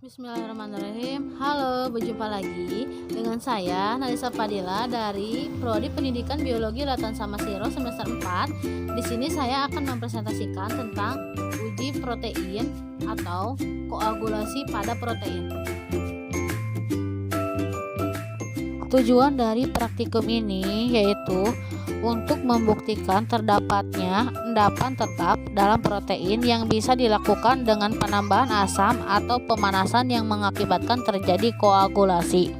Bismillahirrahmanirrahim. Halo, berjumpa lagi dengan saya Nalisa Fadila dari Prodi Pendidikan Biologi Latan Samasiro semester 4. Di sini saya akan mempresentasikan tentang uji protein atau koagulasi pada protein. Tujuan dari praktikum ini yaitu untuk membuktikan terdapatnya endapan tetap dalam protein yang bisa dilakukan dengan penambahan asam atau pemanasan yang mengakibatkan terjadi koagulasi.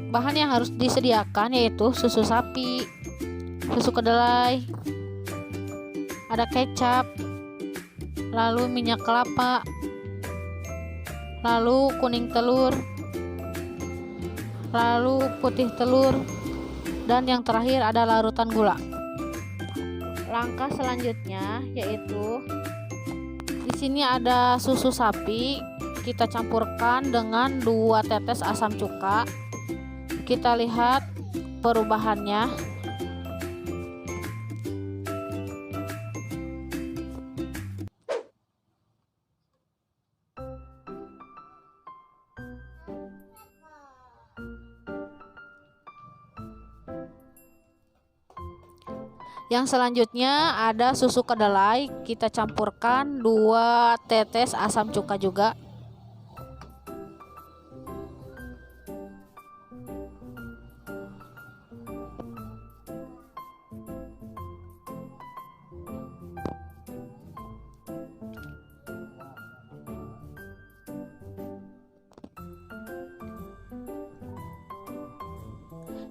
Bahan yang harus disediakan yaitu susu sapi, susu kedelai, ada kecap, lalu minyak kelapa, lalu kuning telur, lalu putih telur, dan yang terakhir ada larutan gula. Langkah selanjutnya yaitu di sini ada susu sapi, kita campurkan dengan 2 tetes asam cuka. Kita lihat perubahannya. Yang selanjutnya ada susu kedelai, kita campurkan 2 tetes asam cuka juga.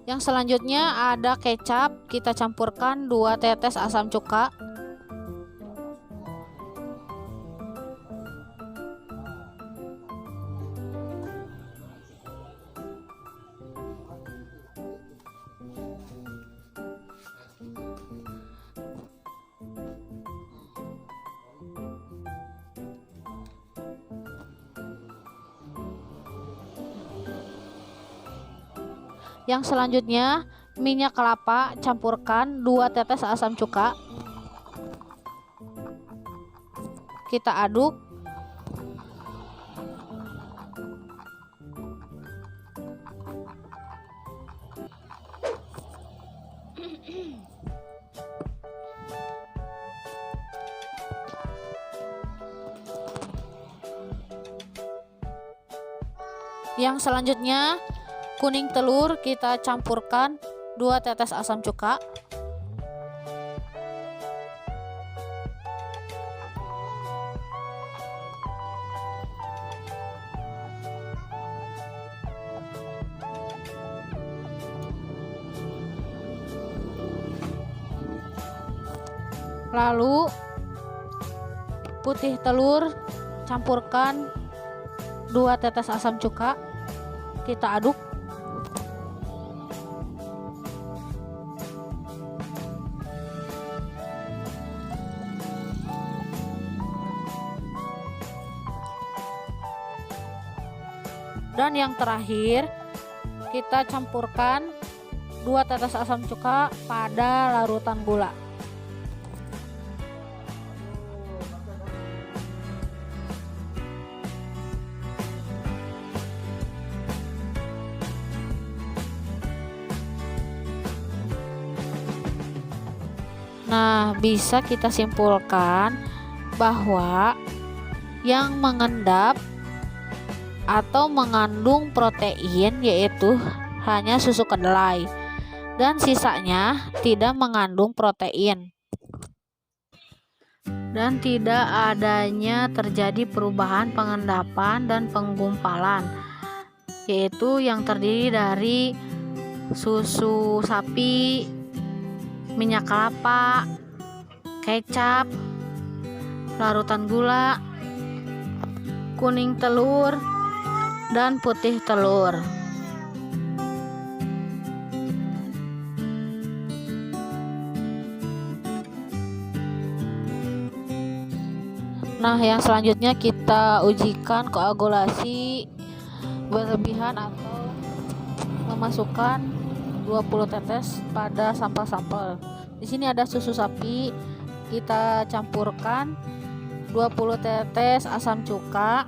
Yang selanjutnya ada kecap, kita campurkan 2 tetes asam cuka. Yang selanjutnya minyak kelapa, campurkan 2 tetes asam cuka. Kita aduk. Yang selanjutnya kuning telur, kita campurkan 2 tetes asam cuka. Lalu putih telur, campurkan 2 tetes asam cuka. Kita aduk. Dan yang terakhir kita campurkan 2 tetes asam cuka pada larutan gula. Nah, bisa kita simpulkan bahwa yang mengendap atau mengandung protein yaitu hanya susu kedelai dan sisanya tidak mengandung protein, dan tidak adanya terjadi perubahan pengendapan dan penggumpalan, yaitu yang terdiri dari susu sapi, minyak kelapa, kecap, larutan gula, kuning telur, dan putih telur. Nah, yang selanjutnya kita ujikan koagulasi berlebihan atau memasukkan 20 tetes pada sampel-sampel. Di sini ada susu sapi, kita campurkan 20 tetes asam cuka,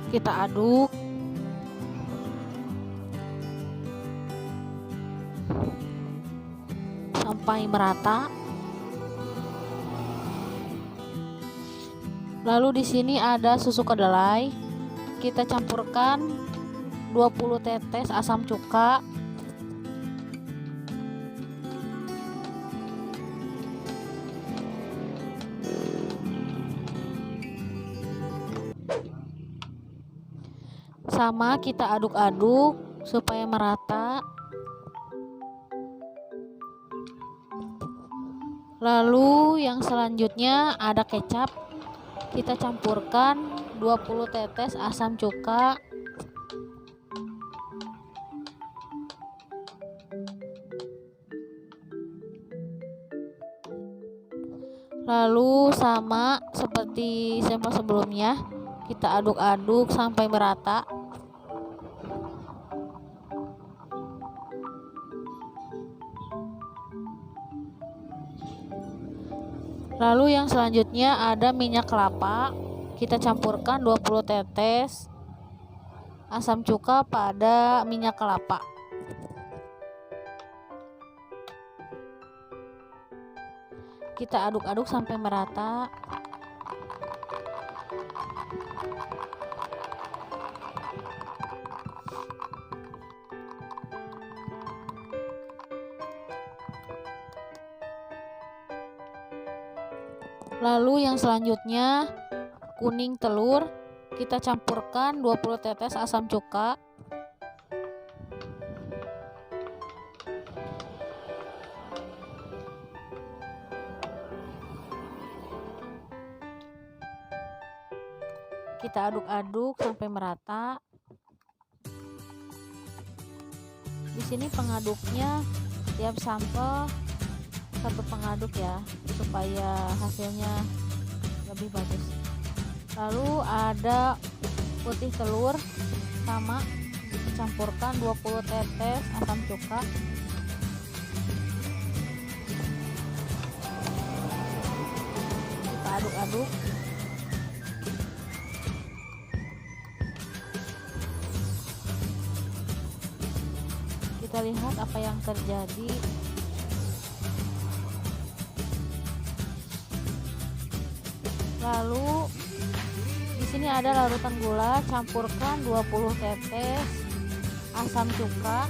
kita aduk sampai merata. Lalu di sini ada susu kedelai, kita campurkan 20 tetes asam cuka, sama kita aduk-aduk supaya merata. Lalu yang selanjutnya ada kecap, kita campurkan 20 tetes asam cuka, lalu sama seperti sampel sebelumnya, kita aduk-aduk sampai merata. Lalu yang selanjutnya ada minyak kelapa, kita campurkan 20 tetes asam cuka pada minyak kelapa. Kita aduk-aduk sampai merata. Lalu yang selanjutnya kuning telur, kita campurkan 20 tetes asam cuka, kita aduk-aduk sampai merata. Di sini pengaduknya tiap sampel satu pengaduk ya, supaya hasilnya lebih bagus. Lalu ada putih telur, sama dicampurkan 20 tetes asam cuka, kita aduk-aduk. Kita lihat apa yang terjadi. Lalu di sini ada larutan gula, campurkan 20 tetes asam cuka,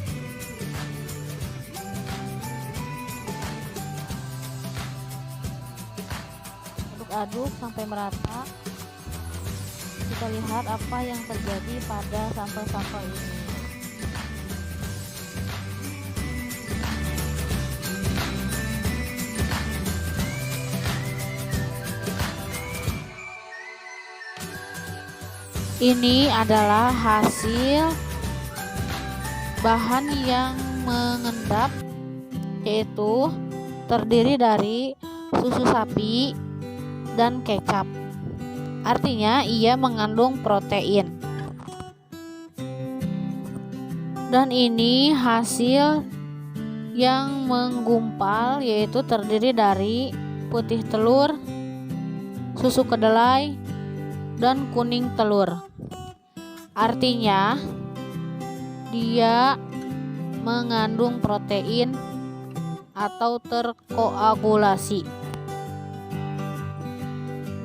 aduk-aduk sampai merata. Kita lihat apa yang terjadi pada sampel-sampel ini. Ini adalah hasil bahan yang mengendap, yaitu terdiri dari susu sapi dan kecap. Artinya ia mengandung protein. Dan ini hasil yang menggumpal, yaitu terdiri dari putih telur, susu kedelai, dan kuning telur. Artinya dia mengandung protein atau terkoagulasi.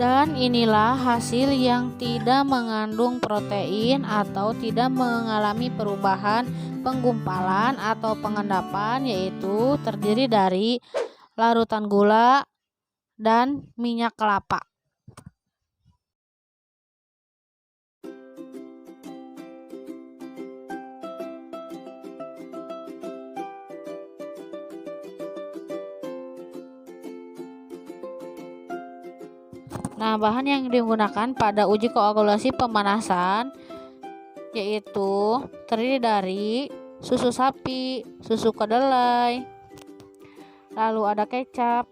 Dan inilah hasil yang tidak mengandung protein atau tidak mengalami perubahan penggumpalan atau pengendapan, yaitu terdiri dari larutan gula dan minyak kelapa. Nah, bahan yang digunakan pada uji koagulasi pemanasan yaitu terdiri dari susu sapi, susu kedelai, lalu ada kecap,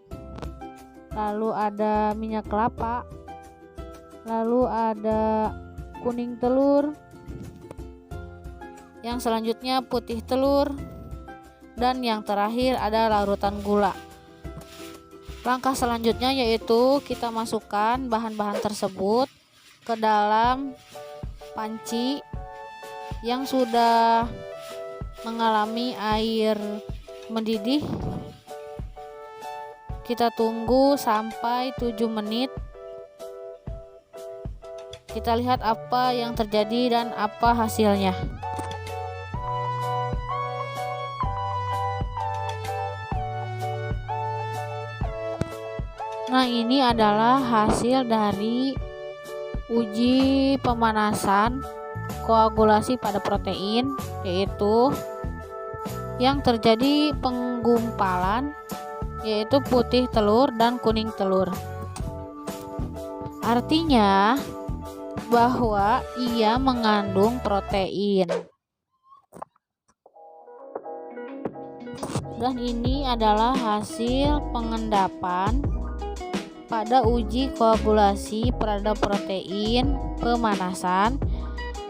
lalu ada minyak kelapa, lalu ada kuning telur, Yang selanjutnya putih telur, dan yang terakhir ada larutan gula. Langkah selanjutnya yaitu kita masukkan bahan-bahan tersebut ke dalam panci yang sudah mengalami air mendidih. Kita tunggu sampai 7 menit. Kita lihat apa yang terjadi dan apa hasilnya. Nah, ini adalah hasil dari uji pemanasan koagulasi pada protein, yaitu yang terjadi penggumpalan, yaitu putih telur dan kuning telur. Artinya bahwa ia mengandung protein. Dan ini adalah hasil pengendapan pada uji koagulasi pada protein pemanasan,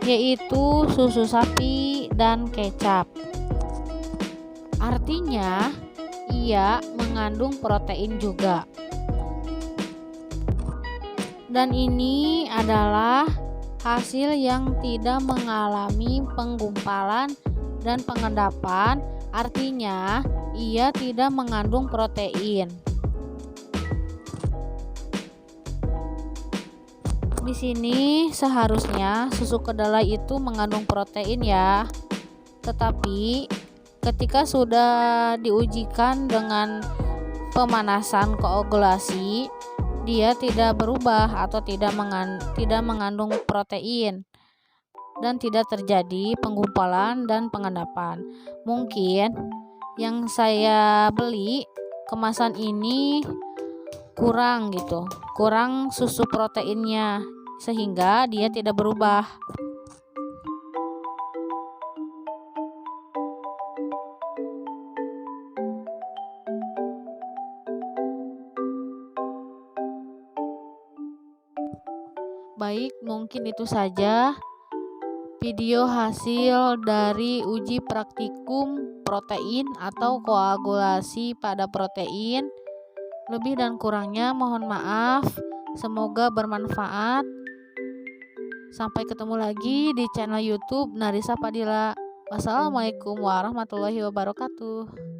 yaitu susu sapi dan kecap. Artinya ia mengandung protein juga. Dan ini adalah hasil yang tidak mengalami penggumpalan dan pengendapan, artinya ia tidak mengandung protein. Di sini seharusnya susu kedelai itu mengandung protein ya. Tetapi ketika sudah diujikan dengan pemanasan koagulasi, dia tidak berubah atau tidak mengandung protein dan tidak terjadi penggumpalan dan pengendapan. Mungkin yang saya beli kemasan ini kurang susu proteinnya sehingga dia tidak berubah. Baik, mungkin itu saja video hasil dari uji praktikum protein atau koagulasi pada protein. Lebih dan kurangnya mohon maaf. Semoga bermanfaat. Sampai ketemu lagi di channel YouTube Narisa Padilla. Wassalamualaikum warahmatullahi wabarakatuh.